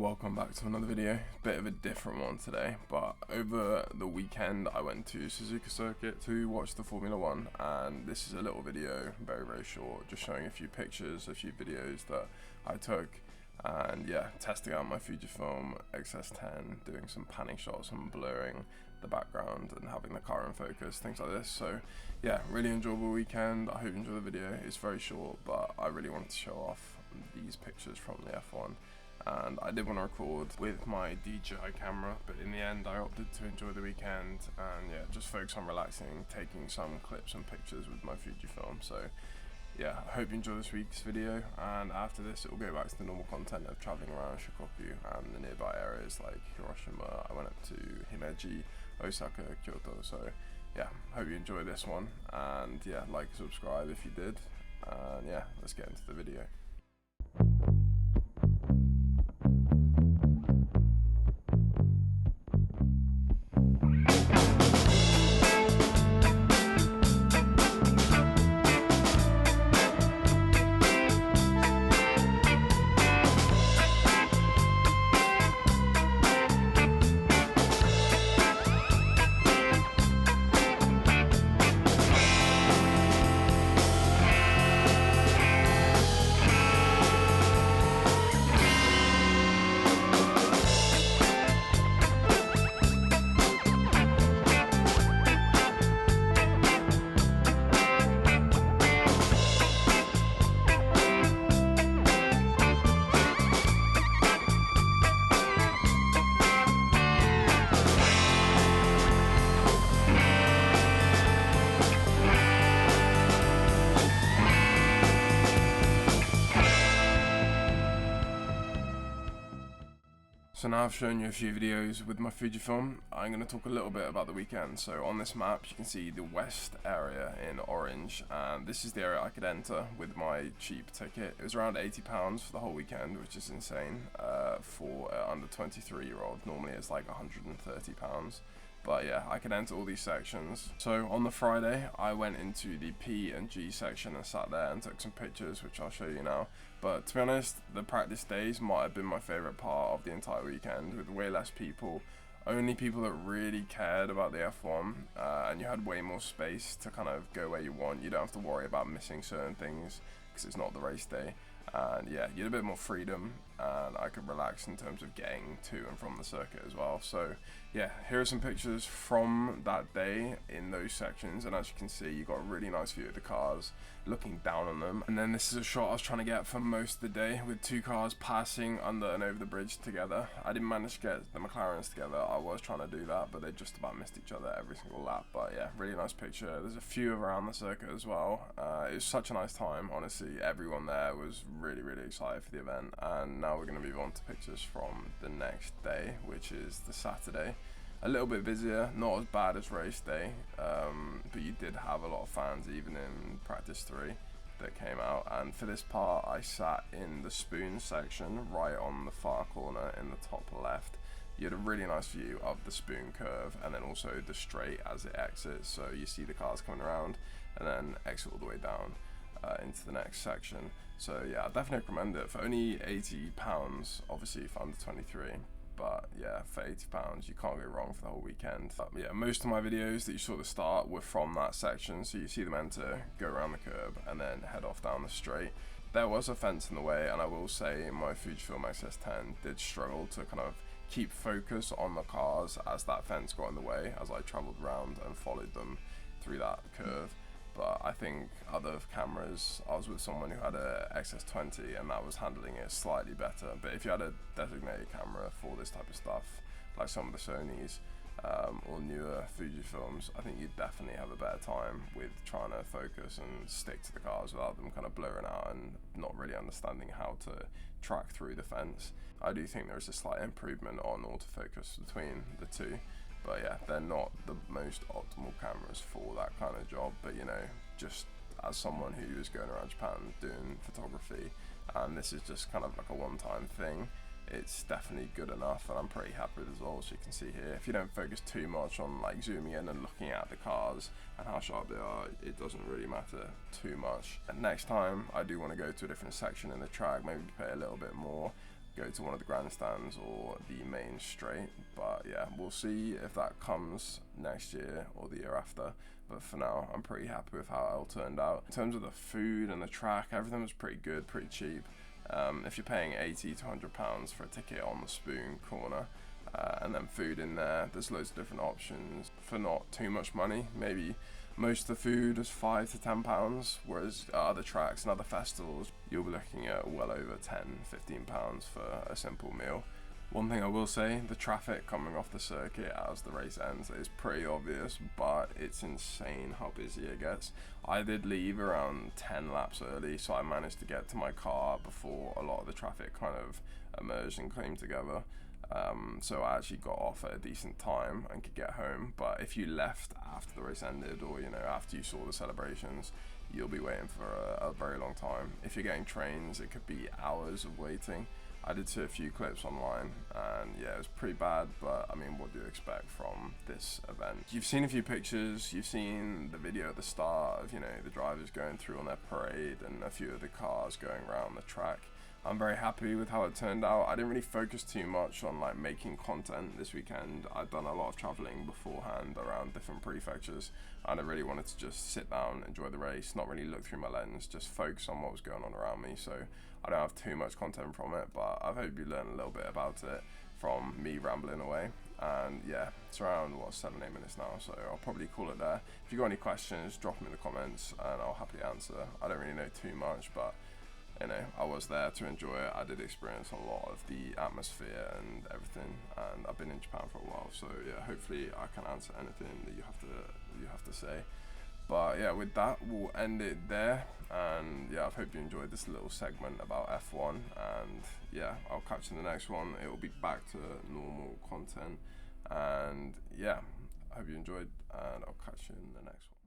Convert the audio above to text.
welcome back to another video. Bit of a different one today, but over the weekend I went to SUZUKA Circuit to watch the Formula 1, and this is a little video, very short, just showing a few pictures, a few videos that I took, and yeah, testing out my Fujifilm X-S10, doing some panning shots and blurring the background and having the car in focus, things like this. So yeah, really enjoyable weekend. I hope you enjoy the video. It's very short, but I really wanted to show off these pictures from the F1. And I did want to record with my DJI camera, but in the end I opted to enjoy the weekend and yeah, just focus on relaxing, taking some clips and pictures with my Fujifilm. So yeah, I hope you enjoy this week's video, and after this it will go back to the normal content of travelling around Shikoku and the nearby areas like Hiroshima. I went up to Himeji, Osaka, Kyoto. So yeah, hope you enjoy this one, and yeah, like and subscribe if you did, and yeah, let's get into the video. So now I've shown you a few videos with my Fujifilm, I'm going to talk a little bit about the weekend. So on this map you can see the west area in orange, and this is the area I could enter with my cheap ticket. It was around £80 for the whole weekend, which is insane for under 23-year-old. Normally it's like £130. But yeah, I could enter all these sections. So on the Friday, I went into the P and G section and sat there and took some pictures, which I'll show you now. But to be honest, the practice days might have been my favourite part of the entire weekend, with way less people, only people that really cared about the F1, and you had way more space to kind of go where you want. You don't have to worry about missing certain things because it's not the race day. And yeah, you had a bit more freedom, and I could relax in terms of getting to and from the circuit as well. So yeah, here are some pictures from that day in those sections, and as you can see, you got a really nice view of the cars looking down on them. And then this is a shot I was trying to get for most of the day, with two cars passing under and over the bridge together. I didn't manage to get the McLarens together. I was trying to do that, but they just about missed each other every single lap. But yeah, really nice picture. There's a few around the circuit as well. It was such a nice time, honestly. Everyone there was really excited for the event. And now we're going to move on to pictures from the next day, which is the Saturday. A little bit busier, not as bad as race day, but you did have a lot of fans even in practice 3 that came out. And for this part I sat in the spoon section right on the far corner in the top left. You had a really nice view of the spoon curve and then also the straight as it exits, so you see the cars coming around and then exit all the way down into the next section. So yeah, I definitely recommend it for only £80, obviously for under 23. But yeah, for £80 you can't go wrong for the whole weekend. But yeah, most of my videos that you saw at the start were from that section, so you see them enter, go around the curb and then head off down the straight. There was a fence in the way, and I will say my Fujifilm X-S10 did struggle to kind of keep focus on the cars as that fence got in the way as I travelled around and followed them through that curve. But I think other cameras, I was with someone who had a XS20 and that was handling it slightly better. But if you had a designated camera for this type of stuff, like some of the Sonys or newer Fujifilms, I think you'd definitely have a better time with trying to focus and stick to the cars without them kind of blurring out and not really understanding how to track through the fence. I do think there is a slight improvement on autofocus between the two. But yeah, they're not the most optimal cameras for that kind of job. But you know, just as someone who is going around Japan doing photography, and this is just kind of like a one-time thing, it's definitely good enough, and I'm pretty happy with the results. You can see here, if you don't focus too much on like zooming in and looking at the cars and how sharp they are, it doesn't really matter too much. And next time I do want to go to a different section in the track, maybe pay a little bit more, go to one of the grandstands or the main straight. But yeah, we'll see if that comes next year or the year after. But for now, I'm pretty happy with how it all turned out. In terms of the food and the track, everything was pretty good, pretty cheap. If you're paying £80 to £100 for a ticket on the Spoon corner, and then food in there, there's loads of different options for not too much money. Maybe most of the food is £5 to £10, whereas at other tracks and other festivals, you'll be looking at well over £10–15 for a simple meal. One thing I will say, the traffic coming off the circuit as the race ends is pretty obvious, but it's insane how busy it gets. I did leave around 10 laps early, so I managed to get to my car before a lot of the traffic kind of emerged and came together. So I actually got off at a decent time and could get home. But if you left after the race ended, or after you saw the celebrations, you'll be waiting for a very long time. If you're getting trains, it could be hours of waiting. I did see a few clips online, and yeah, it was pretty bad, but I mean, what do you expect from this event? You've seen a few pictures, you've seen the video at the start of, the drivers going through on their parade and a few of the cars going around the track. I'm very happy with how it turned out. I didn't really focus too much on making content this weekend. I'd done a lot of traveling beforehand around different prefectures, and I really wanted to just sit down, enjoy the race, not really look through my lens, just focus on what was going on around me. So I don't have too much content from it, but I hope you learn a little bit about it from me rambling away. And yeah, it's around 7–8 minutes now, so I'll probably call it there. If you got any questions, drop them in the comments and I'll happily answer. I don't really know too much, but I was there to enjoy it. I did experience a lot of the atmosphere and everything, and I've been in Japan for a while, so yeah, hopefully I can answer anything that you have to say. But yeah, with that, we'll end it there, and yeah, I hope you enjoyed this little segment about F1, and yeah, I'll catch you in the next one. It will be back to normal content, and yeah, I hope you enjoyed, and I'll catch you in the next one.